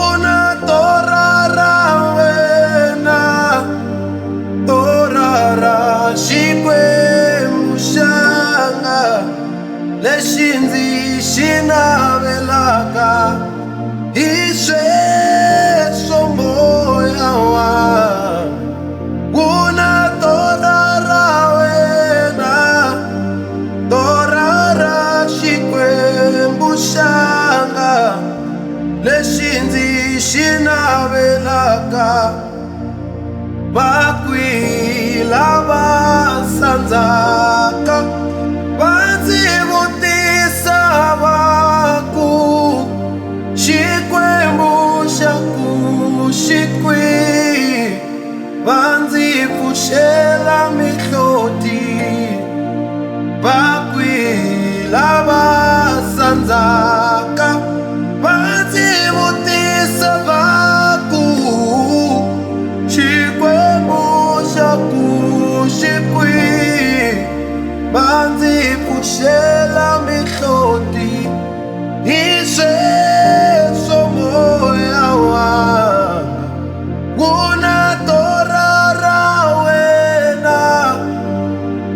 Kuna torara wena, torara Xikwembu xanga lexi ndzi xi navelaka hi sweswo moya wanga. Kuna torara wena, torara Xikwembu xanga lexi ndzi xi navelaka. Vakwi lava sandzaka va ndzi vutisa va ku Xikwembu xa ku xi kwihi, va ndzi pfuxela mihloti. Vakwi lava sandzaka va ndzi vutisa va ku Xikwembu xa ku xi kwihi, va ndzi pfuxela mihloti. Hi sweswo moya wanga, kuna torara wena,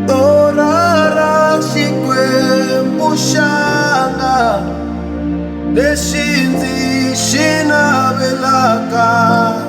torara Xikwembu xanga lexi ndzi xi navelaka.